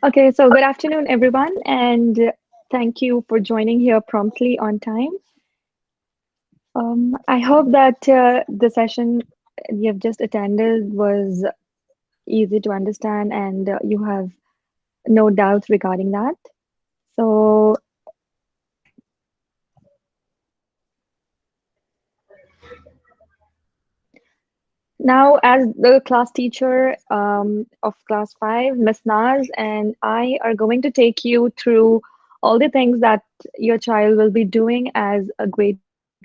Okay, so good afternoon, everyone, and thank you for joining here promptly on time. I hope that the session you've just attended was easy to understand and you have no doubts regarding that. So now, as the class teacher of class 5, Miss Naz and I are going to take you through all the things that your child will be doing as a grade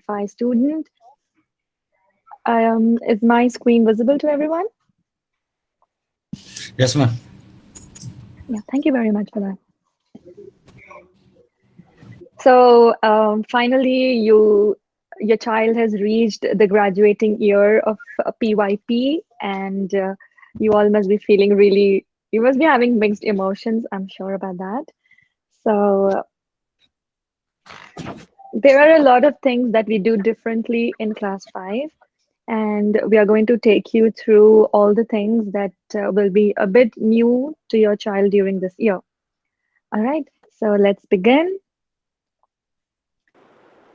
5 student. Is my screen visible to everyone? Yes, ma'am. Yeah, thank you very much for that. So finally, your child has reached the graduating year of PYP, and you all must be feeling you must be having mixed emotions, I'm sure about that. So there are a lot of things that we do differently in class 5, and we are going to take you through all the things that will be a bit new to your child during this year. All right, so let's begin.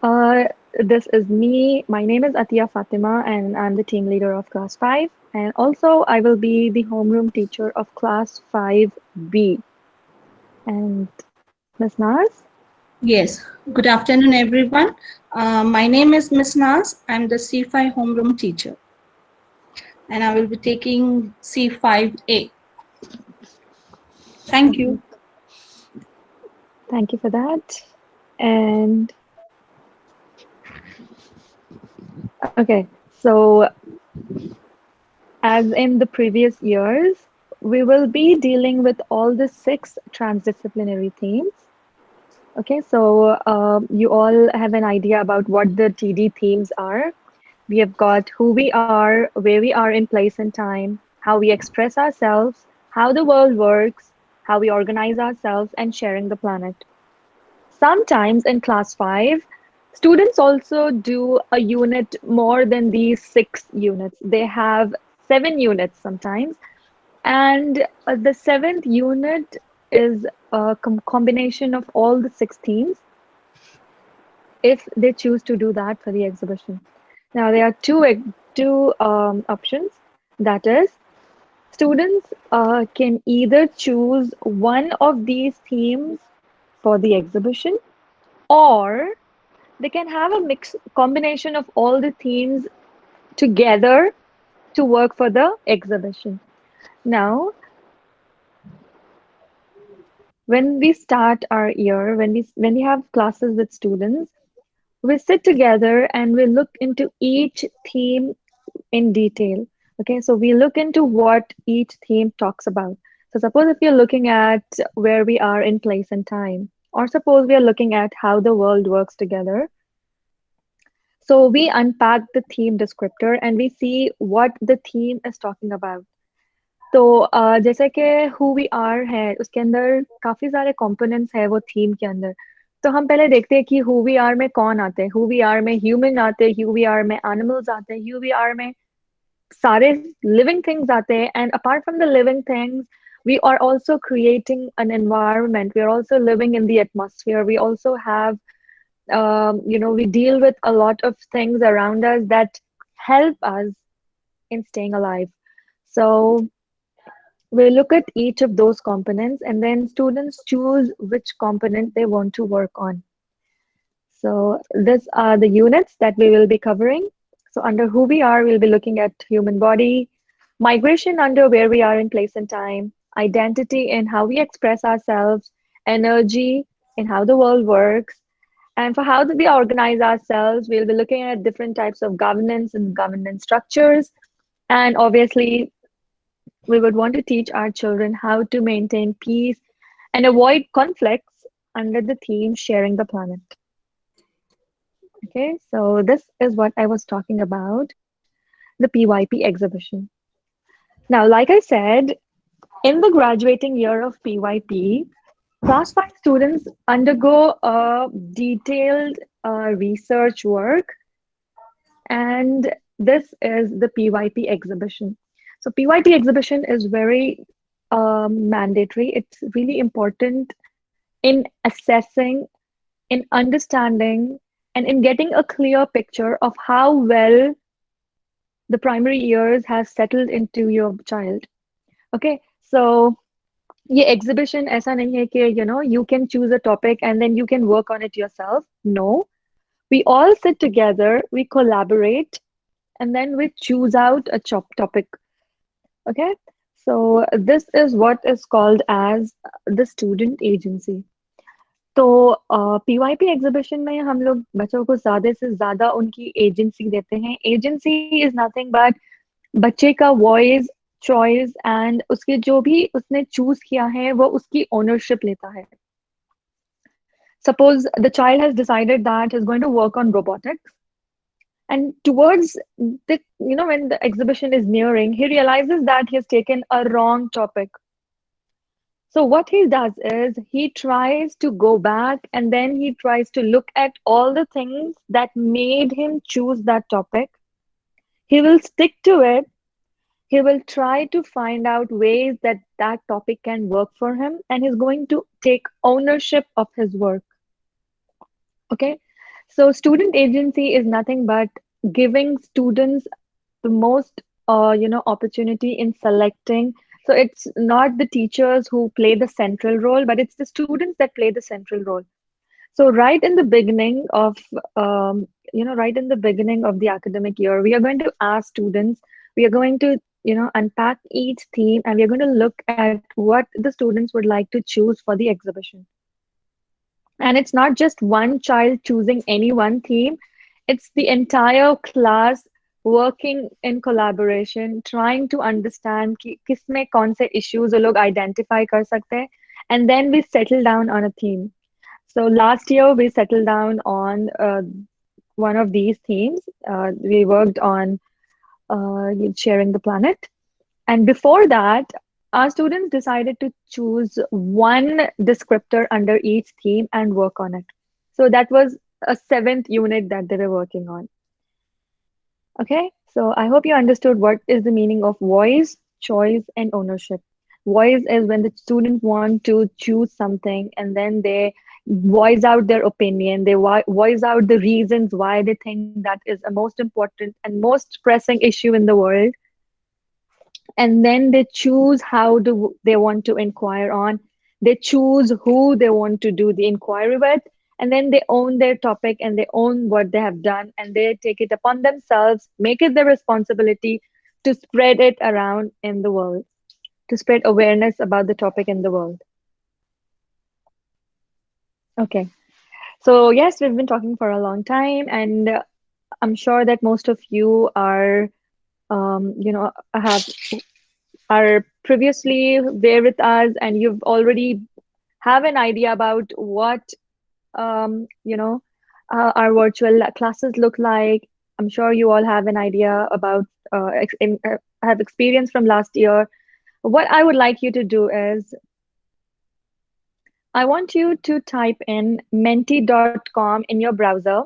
Uh, this is me. My name is Atiya Fatima, and I'm the team leader of Class 5. And also, I will be the homeroom teacher of Class 5B. And Miss Naz? Yes, good afternoon, everyone. My name is Miss Naz. I'm the C5 homeroom teacher, and I will be taking C5A. Thank you. Thank you for that. And okay, so as in the previous years, we will be dealing with all the 6 transdisciplinary themes. Okay, so you all have an idea about what the TD themes are. We have got who we are, where we are in place and time, how we express ourselves, how the world works, how we organize ourselves, and sharing the planet. Sometimes in class 5, students also do a unit more than these 6 units. They have 7 units sometimes. And the seventh unit is a combination of all the 6 themes if they choose to do that for the exhibition. Now, there are two options. That is, students can either choose one of these themes for the exhibition, or they can have a mix combination of all the themes together to work for the exhibition. Now, when we start our year, when we have classes with students, we sit together and we look into each theme in detail. Okay, so we look into what each theme talks about. So suppose if you're looking at where we are in place and time, or suppose we are looking at how the world works together. So we unpack the theme descriptor and we see what the theme is talking about. तो जैसे कि who we are है उसके अंदर काफी सारे components है वो थीम के अंदर. तो हम पहले देखते हैं कि who we are में कौन आते हैं. who we are में human आते हैं, who we are में animals आते हैं, who we are में सारे living things आते हैं. And apart from the living things, we are also creating an environment. We are also living in the atmosphere. We also have, we deal with a lot of things around us that help us in staying alive. So we look at each of those components and then students choose which component they want to work on. So these are the units that we will be covering. So under who we are, we'll be looking at human body, migration under where we are in place and time, identity in how we express ourselves, energy in how the world works, and for how do we organize ourselves, we'll be looking at different types of governance and governance structures. And obviously, we would want to teach our children how to maintain peace and avoid conflicts under the theme sharing the planet. Okay, so this is what I was talking about, the PYP exhibition. Now, like I said, in the graduating year of PYP, class 5 students undergo a detailed research work, and this is the PYP exhibition. So PYP exhibition is very mandatory. It's really important in assessing, in understanding, and in getting a clear picture of how well the primary years has settled into your child. Okay, so ये exhibition ऐसा नहीं है कि you can choose a topic and then you can work on it yourself. No, we all sit together, we collaborate, and then we choose out a topic. Okay, so this is what is called as the student agency. तो PYP exhibition में हम लोग बच्चों को ज्यादा से ज्यादा उनकी एजेंसी देते हैं. एजेंसी इज नथिंग बट बच्चे का वॉइस, चॉइस एंड उसके जो भी उसने चूज किया है वो उसकी ओनरशिप लेता है. Suppose the child has decided that he's going to work on robotics, and towards the, when the exhibition is nearing, he realizes that he's taken a wrong topic. So what he does is he tries to go back and then he tries to look at all the things that made him choose that topic. He will stick to it. He will try to find out ways that that topic can work for him, and he's going to take ownership of his work. Okay. So student agency is nothing but giving students the most, opportunity in selecting. So it's not the teachers who play the central role, but it's the students that play the central role. So right in the beginning of, right in the beginning of the academic year, we are going to ask students, we are going to, unpack each theme, and we are going to look at what the students would like to choose for the exhibition. And it's not just one child choosing any one theme, it's the entire class working in collaboration, trying to understand कि किसमें कौन से issues वो लोग identify कर सकते हैं, and then we settle down on a theme. So last year we settled down on one of these themes. We worked on sharing the planet. And before that, our students decided to choose one descriptor under each theme and work on it. So that was a seventh unit that they were working on. Okay, so I hope you understood what is the meaning of voice, choice, and ownership. Voice is when the students want to choose something and then they voice out their opinion, they voice out the reasons why they think that is a most important and most pressing issue in the world, and then they choose how do they want to inquire on, they choose who they want to do the inquiry with, and then they own their topic and they own what they have done and they take it upon themselves, make it their responsibility to spread it around in the world, to spread awareness about the topic in the world. Okay, so yes, we've been talking for a long time, and I'm sure that most of you are have are previously there with us, and you've already have an idea about what our virtual classes look like. I'm sure you all have an idea about have experience from last year. What I would like you to do is I want you to type in menti.com in your browser,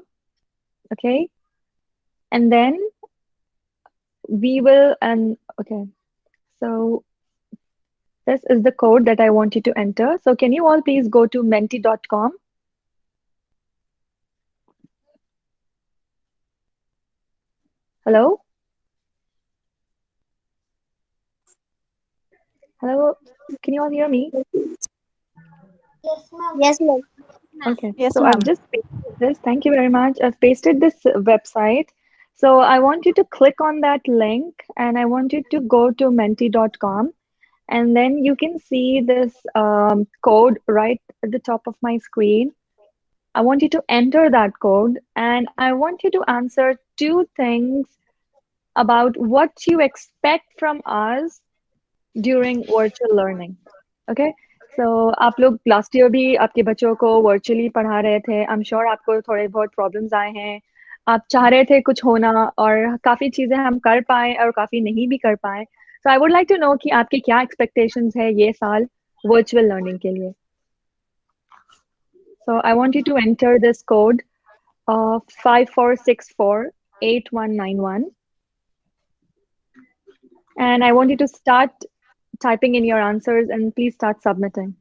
okay? And then we will, and okay, so this is the code that I want you to enter. So can you all please go to menti.com? Hello? Hello? Can you all hear me? Yes, ma'am. Okay, Yes, so I've ma'am. just pasted this. Thank you very much. I've pasted this website. So I want you to click on that link and I want you to go to menti.com, and then you can see this code right at the top of my screen. I want you to enter that code and I want you to answer two things about what you expect from us during virtual learning. Okay, so आप लोग last year भी आपके बच्चों को virtually पढ़ा रहे थे. I am sure आपको थोड़े बहुत प्रॉब्लम्स आए हैं. आप चाह रहे थे कुछ होना, और काफ़ी चीज़ें हम कर पाए और काफ़ी नहीं भी कर पाए. So I would like to know कि आपके क्या एक्सपेक्टेशंस है ये साल वर्चुअल लर्निंग के लिए. So I want you to enter this code 54648191. And I want you to start typing in your answers and please start submitting.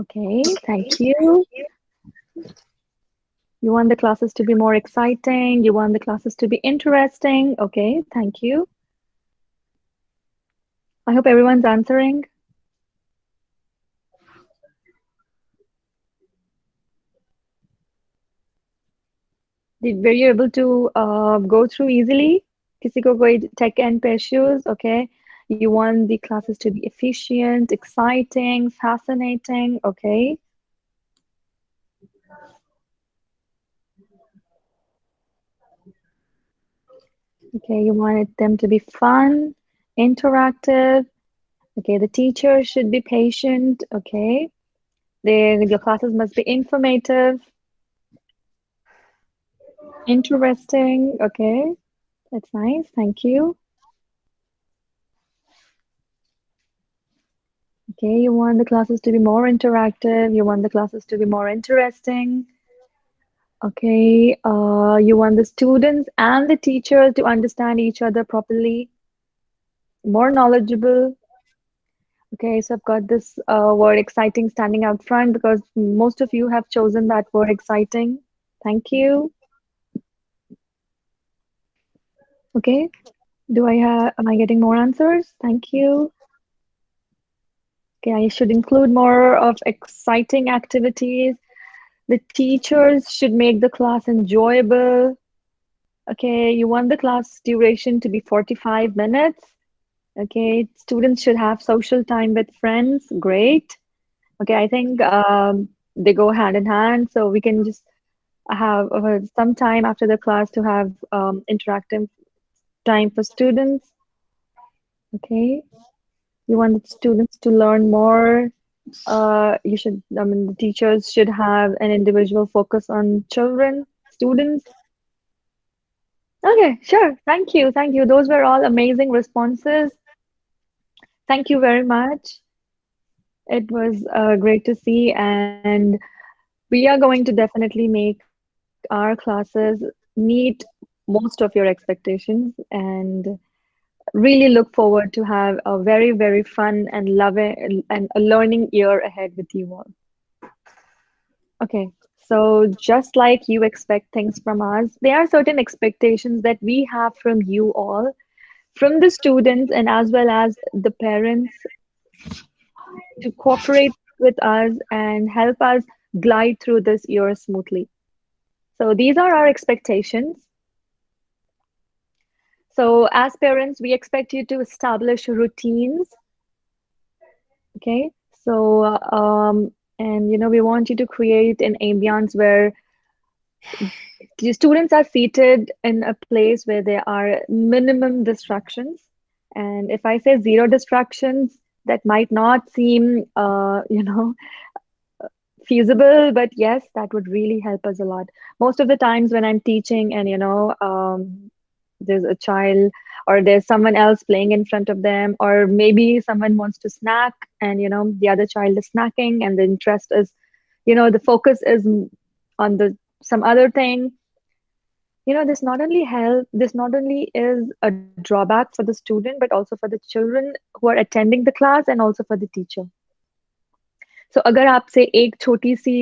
Okay, thank you. You want the classes to be more exciting. You want the classes to be interesting. Okay, thank you. I hope everyone's answering. Were you able to go through easily? किसी को कोई tech and issues? Okay. You want the classes to be efficient, exciting, fascinating. Okay. Okay. You want them to be fun, interactive. Okay. The teacher should be patient. Okay. Your classes must be informative, interesting. Okay. That's nice. Thank you. Okay. You want the classes to be more interactive. You want the classes to be more interesting. Okay, you want the students and the teachers to understand each other properly, more knowledgeable. Okay, so I've got this word exciting standing out front because most of you have chosen that word exciting. Thank you. Okay, am I getting more answers? Thank you. Okay, I should include more of exciting activities. The teachers should make the class enjoyable. Okay, you want the class duration to be 45 minutes. Okay, students should have social time with friends. Great. Okay, I think they go hand in hand, so we can just have some time after the class to have interactive time for students. Okay, you want the students to learn more. I mean, the teachers should have an individual focus on children, students. Okay, sure. Thank you. Thank you. Those were all amazing responses. Thank you very much. It was great to see, and we are going to definitely make our classes meet most of your expectations and really look forward to have a very, very fun and loving and a learning year ahead with you all. Okay, so just like you expect things from us, there are certain expectations that we have from you all, from the students and as well as the parents to cooperate with us and help us glide through this year smoothly. So these are our expectations. So as parents, we expect you to establish routines, okay? So and we want you to create an ambience where the students are seated in a place where there are minimum distractions. And if I say zero distractions, that might not seem feasible, but yes, that would really help us a lot. Most of the times when I'm teaching and there's a child or there's someone else playing in front of them, or maybe someone wants to snack and the other child is snacking and the interest is, the focus is on the some other thing. This not only is a drawback for the student, but also for the children who are attending the class and also for the teacher. So अगर आपसे एक छोटी सी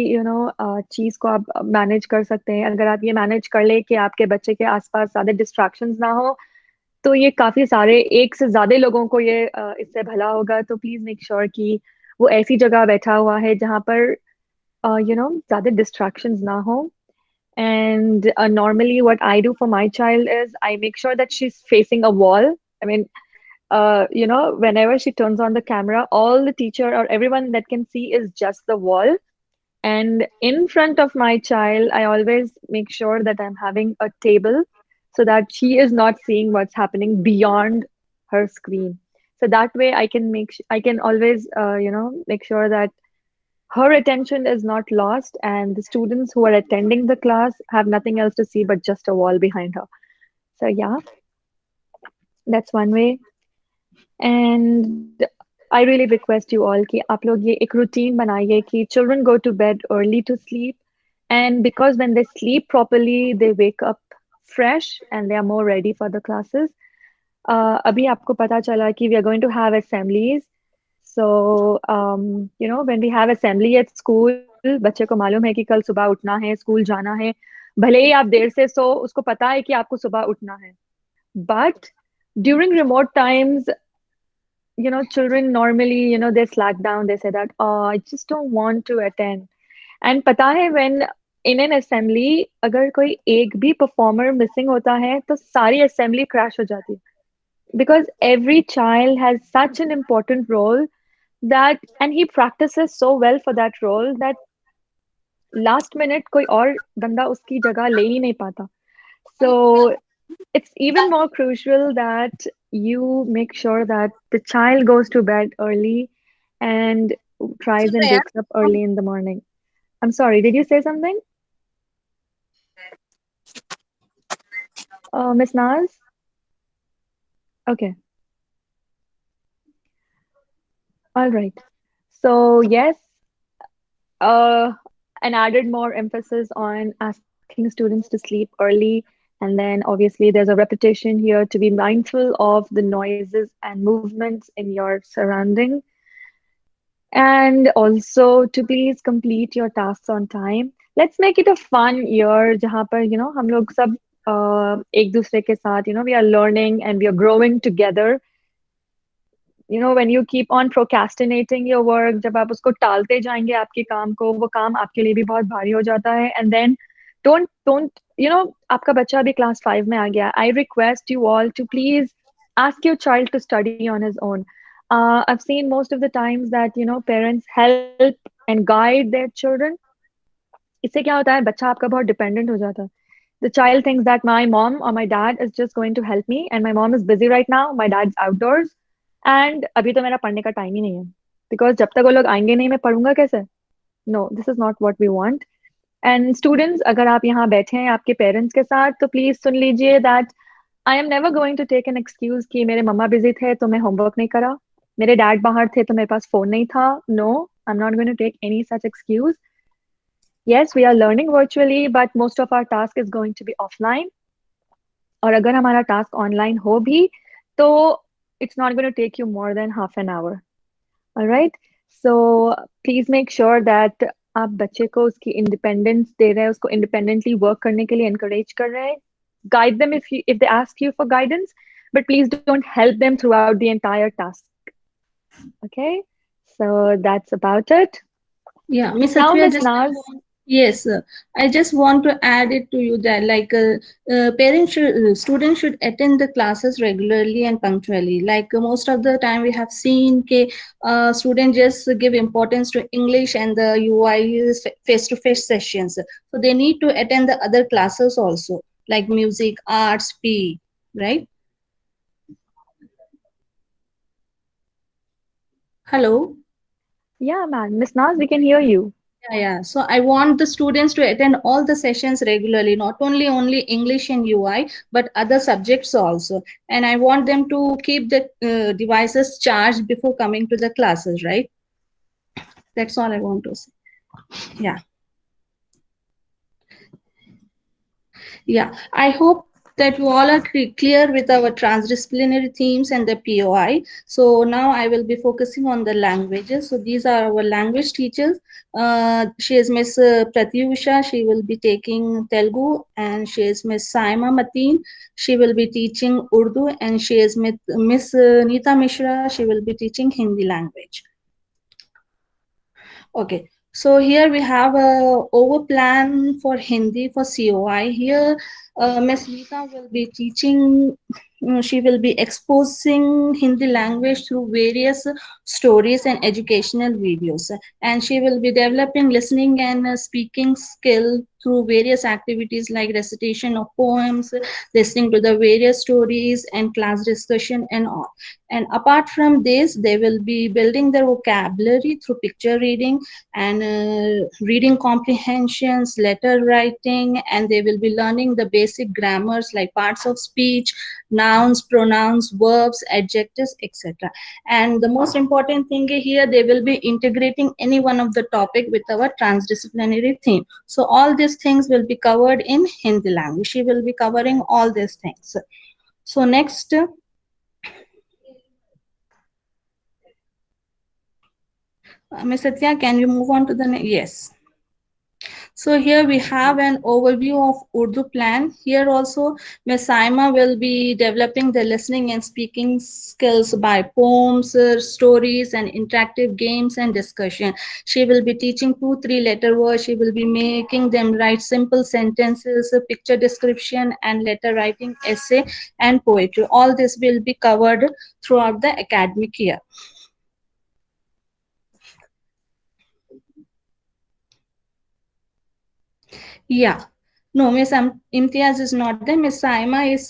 चीज को आप manage कर सकते हैं, अगर आप ये मैनेज कर ले कि आपके बच्चे के आसपास ज्यादा डिस्ट्रैक्शंस ना हो, तो ये काफी सारे एक से ज्यादा लोगों को ये इससे भला होगा. तो प्लीज मेक श्योर कि वो ऐसी जगह बैठा हुआ है जहां पर ज्यादा डिस्ट्रैक्शंस ना हो. And normally what I do for my child is I make sure that she's facing a wall. I mean, whenever she turns on the camera, all the teacher or everyone that can see is just the wall. And in front of my child, I always make sure that I'm having a table so that she is not seeing what's happening beyond her screen. So that way I can always, make sure that her attention is not lost and the students who are attending the class have nothing else to see but just a wall behind her. So yeah, that's one way. And I really request you all कि आप लोग ये एक routine बनाइए कि children go to bed early to sleep And because when they sleep properly, they wake up fresh and they are more ready for the classes. अभी आपको पता चला कि we are going to have assemblies. So, when we have assembly at school, बच्चे को मालूम है कि कल सुबह उठना है, स्कूल जाना है. भले ही आप देर से सो, उसको पता है कि आपको सुबह उठना है. But during remote times, children normally, they slack down. They say that, oh, I just don't want to attend. And पता है when in an assembly अगर कोई एक भी performer missing होता है तो सारी assembly crash हो जाती है because every child has such an important role that and he practices so well for that role that last minute कोई और बंदा उसकी जगह ले ही नहीं पाता. So it's even more crucial that you make sure that the child goes to bed early and tries and wakes up early in the morning. I'm sorry, did you say something? Miss Naz? Okay, all right. So, yes, uh, an added more emphasis on asking students to sleep early. And then, obviously, there's a repetition here to be mindful of the noises and movements in your surrounding. And also to please complete your tasks on time. Let's make it a fun year जहाँ पर हम लोग सब एक दूसरे के साथ we are learning and we are growing together. When you keep on procrastinating your work, जब आप उसको टालते जाएंगे आपके काम को, वो काम आपके लिए भी बहुत भारी हो जाता है. And then don't आपका बच्चा अभी class 5 में आ गया. I request you all to please ask your child to study on his own. I've seen most of the times that parents help and guide their children. इससे क्या होता है बच्चा आपका बहुत dependent हो जाता है. The child thinks that my mom or my dad is just going to help me and my mom is busy right now, my dad's outdoors and अभी तो मेरा पढ़ने का टाइम ही नहीं है. Because जब तक वो लोग आएंगे नहीं मैं पढ़ूंगा कैसे? No, this is not what we want. And students, अगर आप यहाँ बैठे हैं आपके पेरेंट्स के साथ तो प्लीज सुन लीजिए that I am never going to take an excuse कि मेरे मम्मा बिजी थे तो मैं होमवर्क नहीं करा. मेरे डैड बाहर थे तो मेरे पास फोन नहीं था. No, I'm not going to take any such excuse. Yes, we are learning virtually, but most of our task is going to be offline. और अगर हमारा टास्क ऑनलाइन हो भी तो it's not going to take you more than half an hour. All right. So please make sure that आप बच्चे को उसकी इंडिपेंडेंस दे रहे हैं, उसको इंडिपेंडेंटली वर्क करने के लिए encourage कर रहे हैं. Guide them if they ask you for guidance, but please don't help them throughout the entire task. Okay. So that's about it. Yeah, Miss Now, Satya, Miss just Naz. yes, I just want to add it to you that parents should, students should attend the classes regularly and punctually. Most of the time we have seen students just give importance to English and the UI is face-to-face sessions. So they need to attend the other classes also, like music, arts, PE, right? Hello. Yeah, man. Miss Naz, we can hear you. Yeah, yeah. So I want the students to attend all the sessions regularly, not only English and UI, but other subjects also. And I want them to keep the devices charged before coming to the classes, right? That's all I want to say. Yeah. Yeah, I hope that you all are clear with our transdisciplinary themes and the POI. So now I will be focusing on the languages. So these are our language teachers. She is Miss Pratyusha. She will be taking Telugu, and she is Miss Saima Mateen. She will be teaching Urdu, and she is Miss Neeta Mishra. She will be teaching Hindi language. Okay, so here we have a over plan for Hindi for COI. Here, Ms. Neeta will be teaching. She will be exposing Hindi language through various stories and educational videos, and she will be developing listening and speaking skill through various activities like recitation of poems, listening to the various stories, and class discussion and all. And apart from this, they will be building their vocabulary through picture reading and reading comprehensions, letter writing, and they will be learning the basic grammars like parts of speech, nouns, pronouns, verbs, adjectives, etc. And the most important thing here, they will be integrating any one of the topic with our transdisciplinary theme. So all these things will be covered in Hindi language. She will be covering all these things. So next, Ms. Satya, can you move on to the next? Yes. So here we have an overview of Urdu plan. Here also, Ms. Saima will be developing the listening and speaking skills by poems, stories, and interactive games and discussion. She will be teaching 2-3 letter words. She will be making them write simple sentences, picture description, and letter writing, essay, and poetry. All this will be covered throughout the academic year. Yeah. No, Miss Imtiaz is not there. Miss Saima is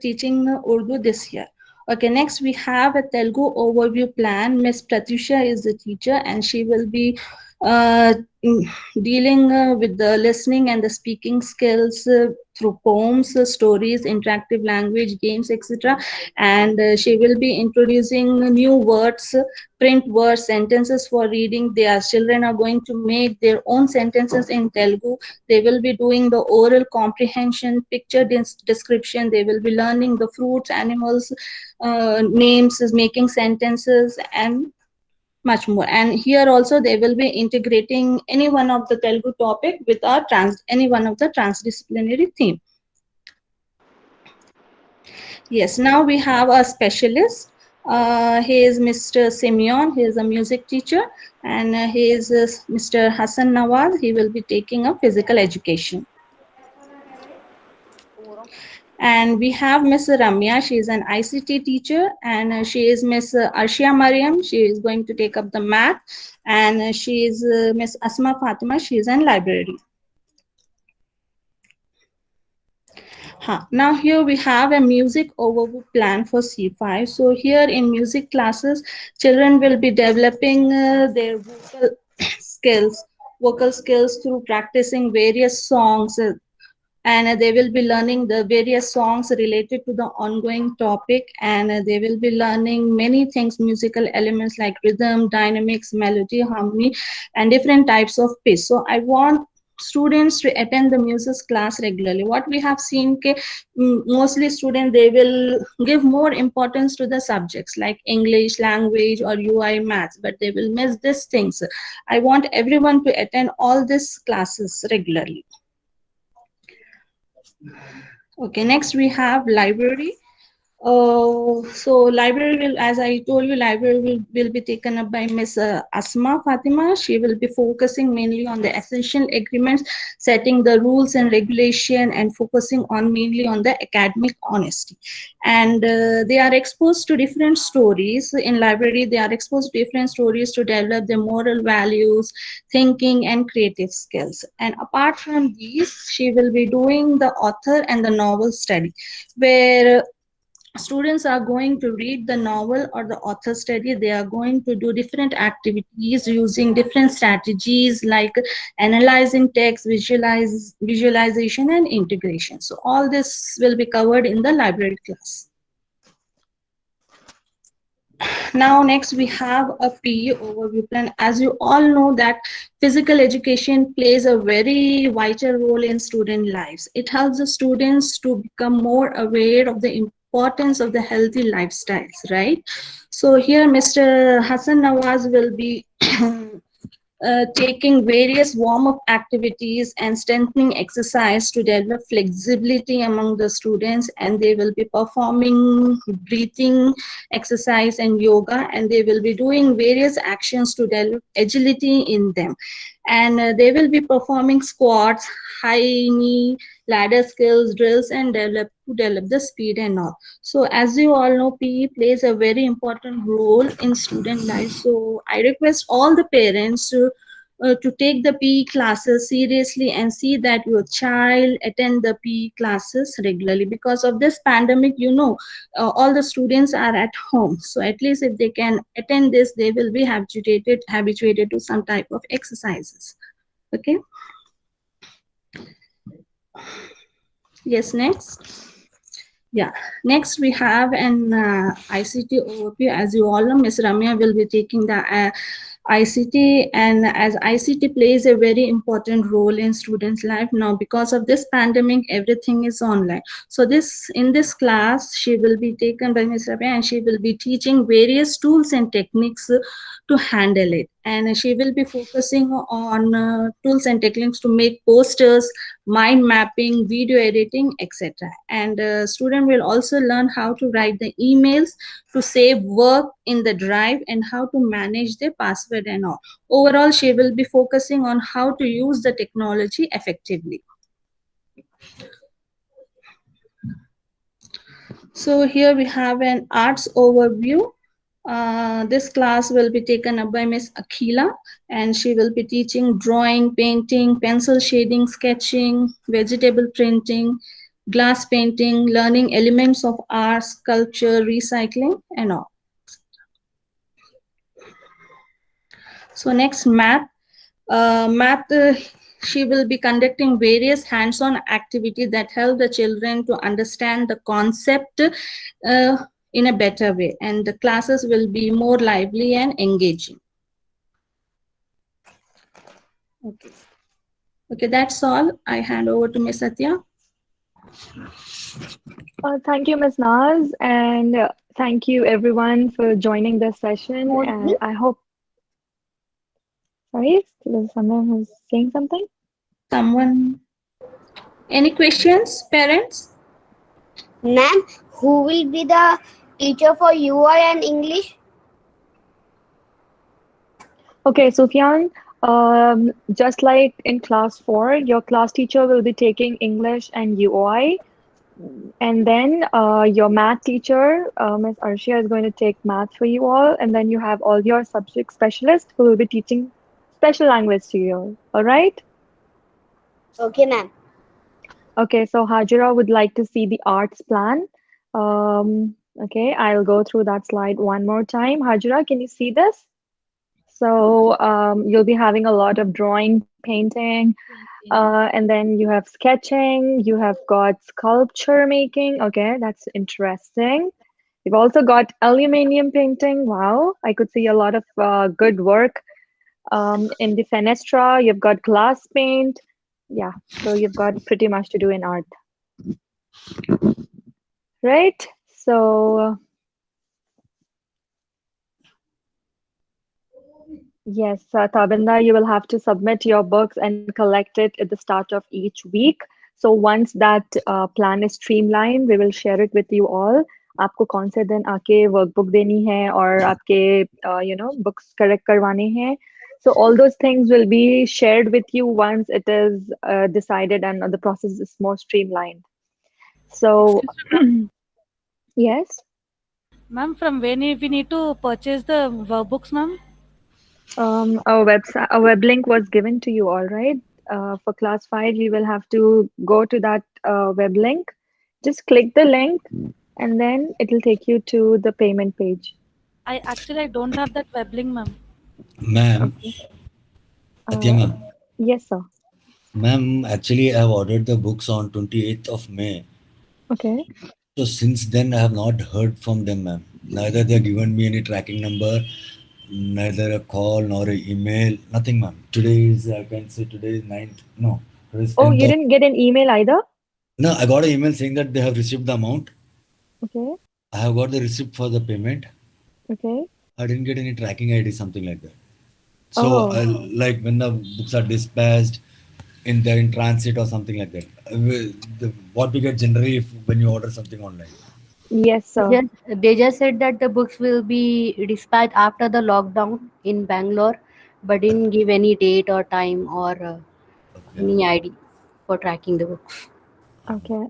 teaching Urdu this year. Okay, next we have a Telugu overview plan. Miss Pratyusha is the teacher and she will be uh, dealing with the listening and the speaking skills through poems, stories, interactive language, games, etc. And she will be introducing new words, print words, sentences for reading. Their children are going to make their own sentences in Telugu. They will be doing the oral comprehension, picture description. They will be learning the fruits, animals, names, making sentences, and much more. And here also they will be integrating any one of the Telugu topic with our any one of the transdisciplinary theme. Yes, now we have a specialist. He is Mr. Simeon. He is a music teacher, and he is Mr. Hassan Nawaz. He will be taking up physical education. And we have Miss Ramya. She is an ICT teacher, and she is Miss Arshia Mariam. She is going to take up the math, and she is Miss Asma Fatima. She is an library. Huh. Now here we have a music overview plan for C5. So here in music classes, children will be developing their skills, vocal skills through practicing various songs, and they will be learning the various songs related to the ongoing topic, and they will be learning many things, musical elements like rhythm, dynamics, melody, harmony, and different types of pitch. So I want students to attend the music class regularly. What we have seen, mostly students, they will give more importance to the subjects like English language or UI maths, but they will miss these things. I want everyone to attend all these classes regularly. Okay, next we have library. So library will, as I told you, library will be taken up by Miss Asma Fatima. She will be focusing mainly on the essential agreements, setting the rules and regulation, and focusing on mainly on the academic honesty. And they are exposed to different stories in library. They are exposed to different stories to develop their moral values, thinking, and creative skills. And apart from these, she will be doing the author and the novel study, where students are going to read the novel or the author study. They are going to do different activities using different strategies like analyzing text, visualization, and integration. So all this will be covered in the library class. Now next we have a PE overview plan. As you all know that physical education plays a very vital role in student lives. It helps the students to become more aware of the importance of the healthy lifestyles, right? So here Mr. Hassan Nawaz will be taking various warm-up activities and strengthening exercise to develop flexibility among the students, and they will be performing breathing exercise and yoga, and they will be doing various actions to develop agility in them. And they will be performing squats, high knee, ladder skills, drills, and develop the speed and all. So as you all know, PE plays a very important role in student life. So I request all the parents to take the PE classes seriously and see that your child attend the PE classes regularly. Because of this pandemic, all the students are at home. So at least if they can attend this, they will be habituated to some type of exercises. Okay. Yes, next. Yeah. Next, we have an ICT overview. As you all know, Ms. Ramya will be taking the ICT, and as ICT plays a very important role in students' life now because of this pandemic, everything is online. So this in this class, she will be taken by Ms. Ramya, and she will be teaching various tools and techniques to handle it. And she will be focusing on tools and techniques to make posters, mind mapping, video editing, etc. And student will also learn how to write the emails, to save work in the drive, and how to manage their password and all. Overall, she will be focusing on how to use the technology effectively. So here we have an arts overview. This class will be taken up by Miss Akila, and she will be teaching drawing, painting, pencil shading, sketching, vegetable printing, glass painting, learning elements of art, sculpture, recycling, and all. So next, math, she will be conducting various hands-on activities that help the children to understand the concept in a better way, and the classes will be more lively and engaging. Okay. Okay, that's all. I hand over to Miss Satya. Thank you, Ms. Naz, and thank you everyone for joining this session. And I hope, sorry, there's someone who's saying something. Someone, any questions, parents? Ma'am, who will be the teacher for UI and English? Okay, Sufyan, just like in class 4, your class teacher will be taking English and UOI, and then your math teacher, Ms. Arshia, is going to take math for you all, and then you have all your subject specialists who will be teaching special language to you. All right? Okay, ma'am. Okay, so Hajira would like to see the arts plan. Okay, I'll go through that slide one more time. Hajira, can you see this? So you'll be having a lot of drawing, painting, and then you have sketching, you have got sculpture making. Okay, that's interesting. You've also got aluminum painting. Wow, I could see a lot of good work in the fenestra. You've got glass paint. Yeah, so you've got pretty much to do in art, right? So yes, Tabinda, you will have to submit your books and collect it at the start of each week. So once that plan is streamlined, we will share it with you all. आपको कौन से दिन आके workbook देनी है और आपके books correct करवाने हैं. So all those things will be shared with you once it is decided and the process is more streamlined. So Excuse me, ma'am. yes. Ma'am, from when we need to purchase the workbooks, ma'am? A web link was given to you, all right. For class 5, you will have to go to that web link. Just click the link and then it will take you to the payment page. I don't have that web link, ma'am. Ma'am, Okay. Satya Uh, ma'am. yes, sir. Ma'am, actually, I have ordered the books on 28th of May. Okay. So since then, I have not heard from them, ma'am. Neither they have given me any tracking number, neither a call nor a email, nothing, ma'am. Today is, I can say today is 9th. No, today is Oh, 10th you of. didn't get an email either? No, I got an email saying that they have received the amount. Okay. I have got the receipt for the payment. Okay. I didn't get any tracking ID, something like that. So, Oh, like when the books are dispatched in transit or something like that. What we get generally when you order something online. yes, sir. They just said that the books will be dispatched after the lockdown in Bangalore, but didn't give any date or time or Okay. any ID for tracking the books. Okay.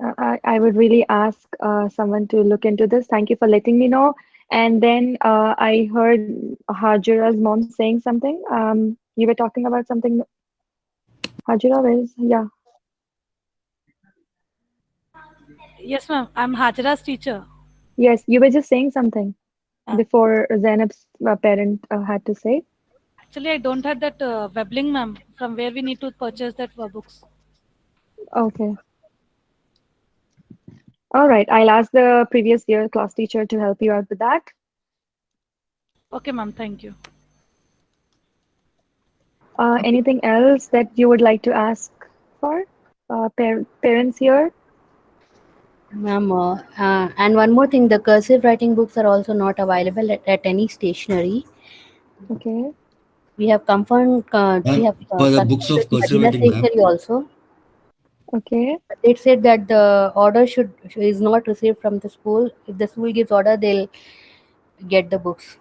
I would really ask someone to look into this. Thank you for letting me know. And then I heard Hajira's mom saying something. You were talking about something. Hajira, where is? Yeah. Yes, ma'am. I'm Hajira's teacher. Yes, you were just saying something Uh, before Zainab's parent had to say. Actually, I don't have that web link, ma'am, from where we need to purchase that workbooks. Okay. All right, I'll ask the previous year class teacher to help you out with that. Okay, ma'am. Thank you. Anything else that you would like to ask for? Parents here? Ma'am, and one more thing, the cursive writing books are also not available at any stationery. Okay. We have confirmed, For the books confirmed of with cursive Medina writing, ma'am. Stationery also. Okay. It said that the order is not received from the school. If the school gives order, they'll get the books.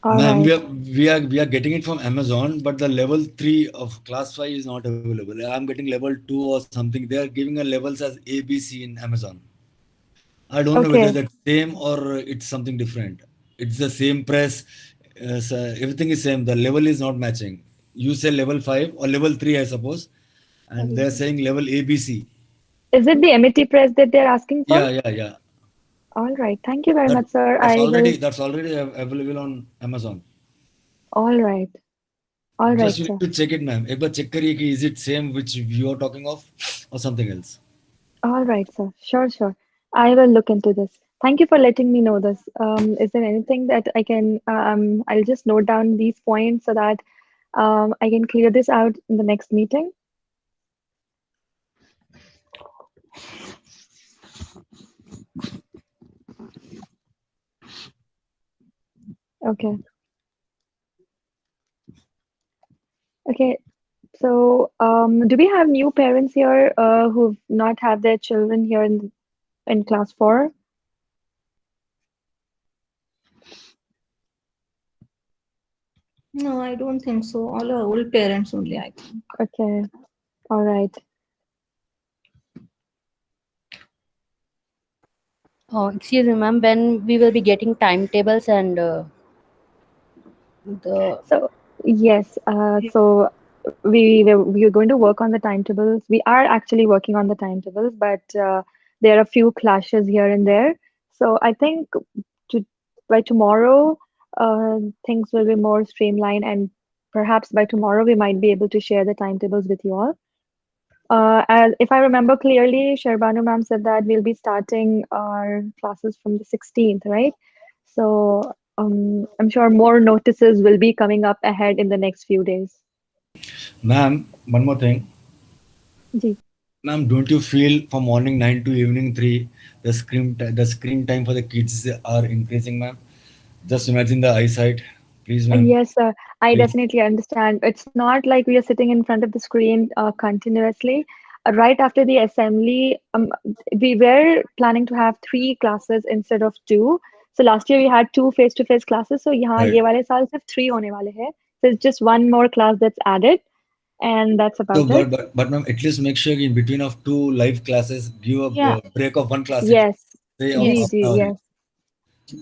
All Ma'am, right. we are getting it from Amazon, but the level 3 of class 5 is not available. I'm getting level 2 or something. They are giving a levels as A, B, C in Amazon. I don't know whether Okay. that's same or it's something different. It's the same press. So everything is same. The level is not matching. You say level 5 or level 3, I suppose, and they're saying level ABC. Is it the MET press that they're asking for? Yeah. All right. Thank you very That much, sir. that's I will. already available on Amazon. All right. All Just right, you need sir. to check it, ma'am. एक बार check करिए कि is it same which you are talking of or something else. All right, sir. Sure, sure. I will look into this. Thank you for letting me know this. Is there anything that I can, I'll just note down these points so that I can clear this out in the next meeting. Okay. Okay. So, do we have new parents here who've not had their children here in class 4? No, I don't think so. All are old parents only, I think. Okay. All right. Oh, excuse me, ma'am. When we will be getting timetables and the So, yes, we are going to work on the timetables. We are actually working on the timetables, but there are a few clashes here and there. So I think to, by tomorrow, things will be more streamlined, and perhaps by tomorrow we might be able to share the timetables with you all. As if I remember clearly, Sherbanu ma'am said that we'll be starting our classes from the 16th, right? So I'm sure more notices will be coming up ahead in the next few days. Ma'am, one more thing. Ji. Ma'am, don't you feel from morning 9 to evening 3, the screen time for the kids are increasing, ma'am? Just imagine the eyesight. Please, ma'am. Yes, I Please. definitely understand. It's not like we are sitting in front of the screen continuously. Right after the assembly, we were planning to have three classes instead of two. So last year we had two face-to-face classes. So यहाँ Right. ये वाले साल सिर्फ three होने वाले हैं. So it's just one more class that's added, and that's So, about it. but ma'am, at least make sure in between of two live classes, give a yeah, break of one class at least. Yes, Say of ji half yes. an ji, hour. yes,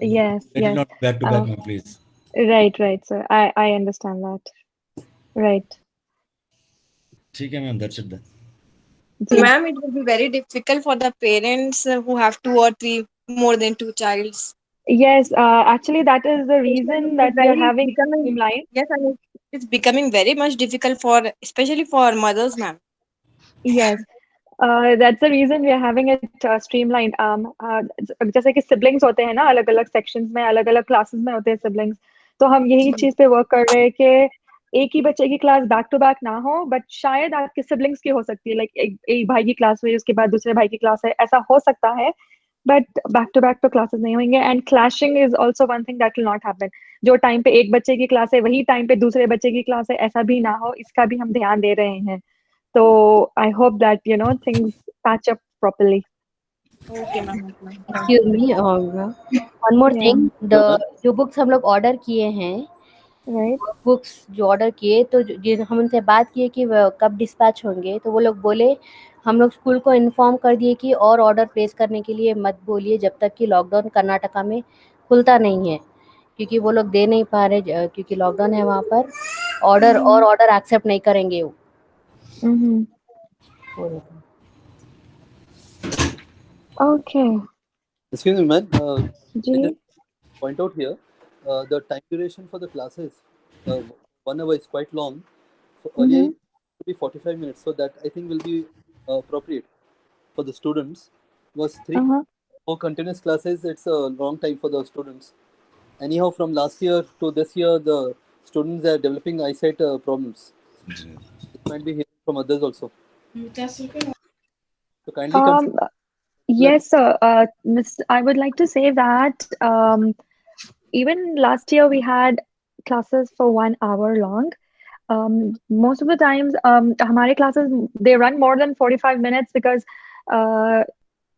yes, Let it yes. not back to back, Uh, ma'am, please. right, sir. I understand that. Right. ठीक है, ma'am. That's it then. Ji. Ma'am, it will be very difficult for the parents who have two or three more than two childs. Yes, actually, that is the Especially reason it is that we are very having becoming streamlined. yes, I mean it's becoming very much difficult for especially for mothers, ma'am. Yes, that's the reason we are having it streamlined. जैसे कि siblings होते हैं ना अलग अलग sections में अलग अलग classes में होते हैं siblings. तो हम यही चीज पे work कर रहे हैं कि एक ही बच्चे की क्लास बैक टू बैक ना हो, बट शायद आपके siblings की हो सकती है, लाइक एक भाई की क्लास हुई उसके बाद दूसरे भाई की क्लास है, ऐसा हो सकता है, बट बैक टू बैक तो क्लासेस नहीं होंगे. And clashing is also one thing that will not happen. जो टाइम पे एक बच्चे की क्लास है वही टाइम पे दूसरे बच्चे की क्लास है, ऐसा भी ना हो, इसका भी हम ध्यान दे रहे हैं. So I hope that things patch up properly. Okay, ma'am. Okay, ma'am. Thank Excuse you. me. One more Yeah, thing. The जो books हम लोग order किए हैं, right. बुक्स जो ऑर्डर किए तो हम उनसे बात किए कि कब डिस्पैच होंगे, तो वो लोग बोले हम लोग स्कूल को इन्फॉर्म कर दिए कि और ऑर्डर प्लेस करने के लिए मत बोलिए जब तक कि लॉकडाउन कर्नाटका में खुलता नहीं है, क्योंकि वो लोग दे नहीं पा रहे क्योंकि लॉकडाउन है वहाँ पर. Mm-hmm. ऑर्डर एक्सेप्ट नहीं करेंगे वो. Mm-hmm. Okay. Excuse me, man. I just Ji. point out here the time duration for the classes. Uh, 1 hour is quite long. So earlier Mm-hmm. it would be 45 minutes, so that I think will be appropriate for the students. Was three Uh-huh. four continuous classes. It's a long time for the students. Anyhow, from last year to this year, the students are developing eyesight problems. It might be hearing from others also. So kindly consider Um, that. yes, sir. I would like to say that even last year we had classes for 1 hour long. Most of the times, हमारे classes they run more than 45 minutes because uh,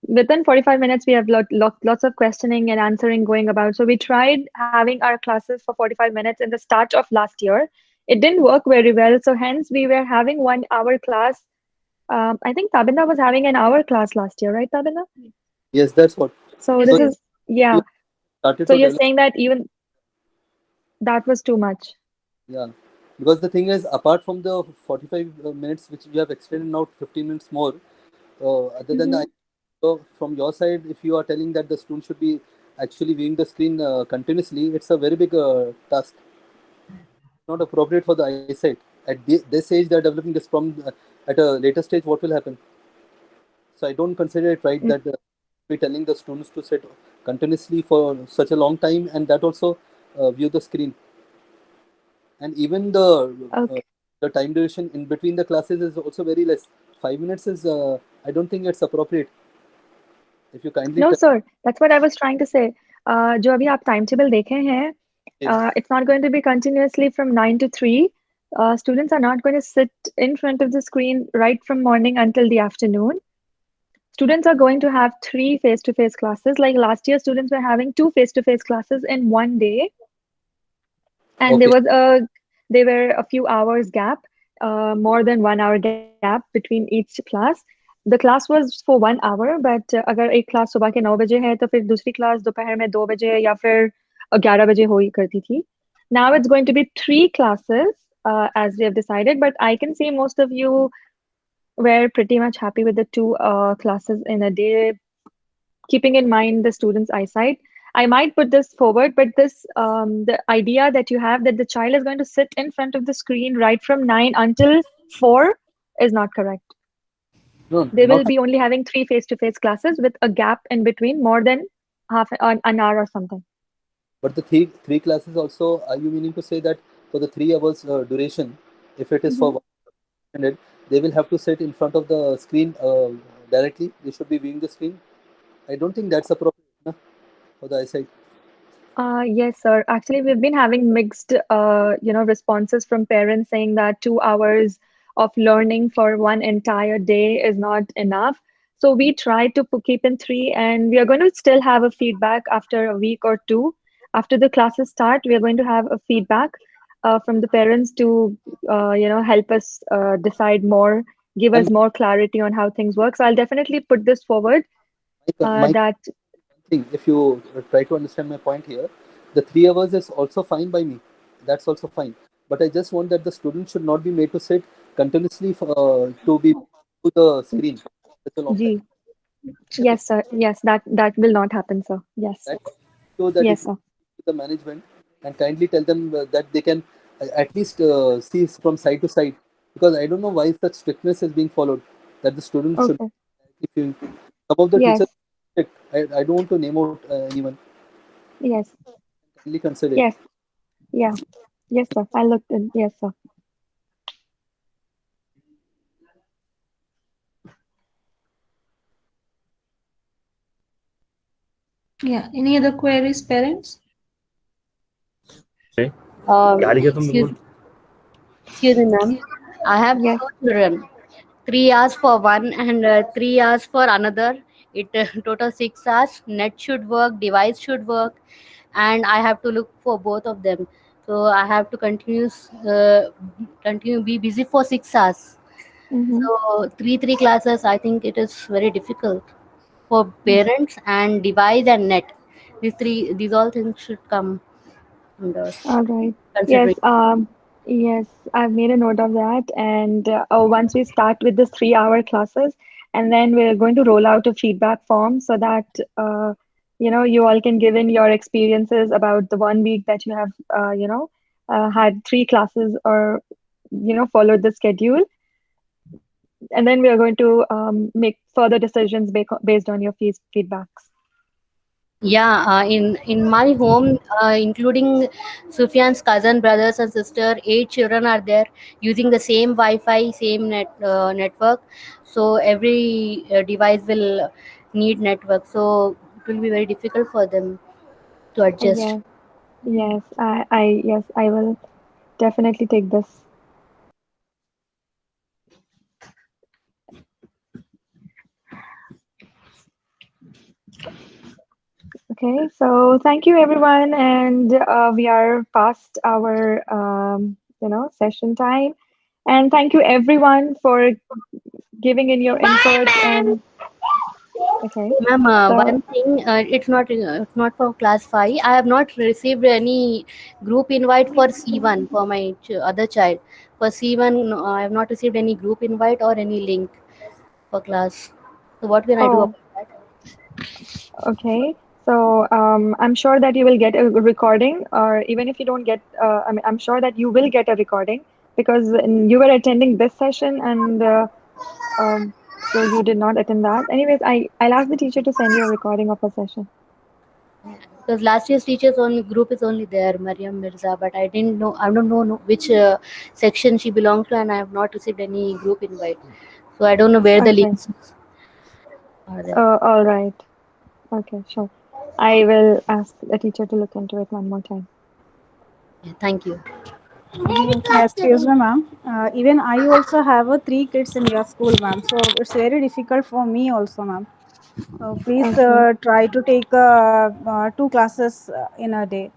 within 45 minutes we have lots of questioning and answering going about. So we tried having our classes for 45 minutes in the start of last year. It didn't work very well, so hence we were having 1 hour class. I think Tabinda was having an hour class last year, right, Tabinda? Yes, that's what. So Yes, this So yes. is, yeah. you started So to you're develop. saying that even that was too much. Yeah, because the thing is, apart from the 45 minutes which you have extended now 15 minutes more, other than Mm-hmm. the, so from your side, if you are telling that the student should be actually viewing the screen continuously, it's a very big task. Not appropriate for the eyesight. At this age, they are developing this problem. At a later stage, what will happen? So I don't consider it right that we telling the students to sit continuously for such a long time, and that also view the screen. And even uh, Okay. the time duration in between the classes is also very less. 5 minutes is I don't think it's appropriate. If you kindly No, tell, sir. That's what I was trying to say. जो अभी आप timetable देखे हैं, yes, it's not going to be continuously from 9 to 3. Students are not going to sit in front of the screen right from morning until the afternoon. Students are going to have three face-to-face classes. Like last year, students were having two face-to-face classes in one day, and okay, there were a few hours gap, more than 1 hour gap between each class. The class was for 1 hour, but अगर एक class सुबह के 9 बजे है तो फिर दूसरी class दोपहर में 2 बजे या फिर 11 बजे हो ही करती थी. Now it's going to be three classes, as we have decided, but I can see most of you were pretty much happy with the two classes in a day, keeping in mind the student's eyesight. I might put this forward, but this the idea that you have that the child is going to sit in front of the screen right from 9 until 4 is not correct. no, They will not. be only having three face-to-face classes with a gap in between more than half an hour or something. But the three classes also. Are you meaning to say that for the 3 hours duration, if it is for Mhm. 100, they will have to sit in front of the screen directly? They should be viewing the screen. I don't think that's appropriate, na, for the eyesight. Yes, sir. Actually, we've been having mixed, responses from parents saying that 2 hours of learning for one entire day is not enough. So we try to keep in three, and we are going to still have a feedback after a week or two. After the classes start, we are going to have a feedback from the parents to, help us decide more, give And us more clarity on how things work. So I'll definitely put this forward, my that. thing, if you try to understand my point here, the 3 hours is also fine by me. That's also fine. But I just want that the student should not be made to sit continuously for, to be to the screen such a long time. G. Okay, Yes, sir. Yes, that will not happen, sir. Yes. that so that if Yes, you sir. to the management and kindly tell them that they can at least see from side to side, because I don't know why such strictness is being followed, that the student should, Okay. if you, some of the Yes. teachers strict. I don't want to name out anyone. Yes. Kindly consider it. Yes. Yeah. Yes, sir. I looked in. Yes, sir. Yeah. Any other queries, parents? Excuse, excuse me, ma'am. I have Yes. two children. 3 hours for one and 3 hours for another. It total 6 hours. Net should work, device should work, and I have to look for both of them. So I have to continue be busy for 6 hours. Mm-hmm. So three classes. I think it is very difficult for parents and device and net. These all things should come under All right. Yes. consideration. Yes, I've made a note of that. And once we start with this 3 hour classes, and then we're going to roll out a feedback form so that you all can give in your experiences about the 1 week that you have had three classes or followed the schedule. and then we are going to make further decisions based on your feedbacks. Yeah, in my home, including Sufyan's cousin, brothers and sister, 8 children are there using the same Wi-Fi, same network. So every device will need network. So it will be very difficult for them to adjust. Yes, yes, yes, I will definitely take this. Okay, so thank you everyone, and we are past our session time. And thank you everyone for giving in your inputs and okay. Ma'am, So one thing, it's not for class 5. I have not received any group invite for C1 for my other child. For C1, no, I have not received any group invite or any link for class. So what can I do oh, about that? okay. So I'm sure that you will get a recording, or even if you don't get, I mean, I'm sure that you will get a recording because you were attending this session and so you did not attend that. Anyways, I'll ask the teacher to send you a recording of a session. Because last year's teachers only group is only there, Mariam Mirza, but I didn't know. I don't know which section she belongs to, and I have not received any group invite. So I don't know where the Okay. links are there. All right. Okay, sure. I will ask the teacher to look into it one more time. Yeah, thank you. Excuse me, ma'am. Even I also have 3 kids in your school, ma'am. So it's very difficult for me also, ma'am. Please Okay. try to take 2 classes in a day.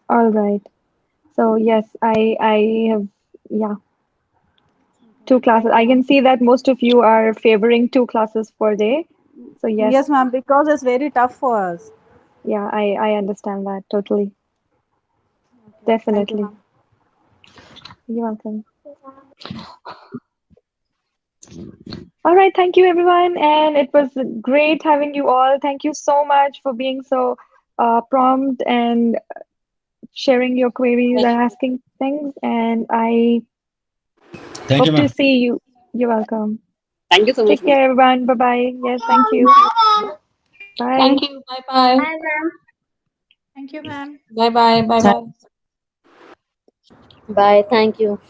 All right. So yes, I have yeah, two classes. Thank you, I ma'am. can see that most of you are favoring 2 classes per day. So yes, Yes, ma'am, because it's very tough for us. yeah, I understand that totally. Thank you, Definitely. ma'am. You're welcome. All right, thank you everyone, and it was great having you all. Thank you so much for being so prompt and sharing your queries and asking things. And I Thank you, hope to ma'am. see you. You're welcome. Thank you so much, Take ma'am. care, everyone. Bye bye. Yes, thank you. Bye. Thank you. Bye bye. Bye, ma'am. Thank you, ma'am. Bye bye. Bye bye. Bye. Thank you.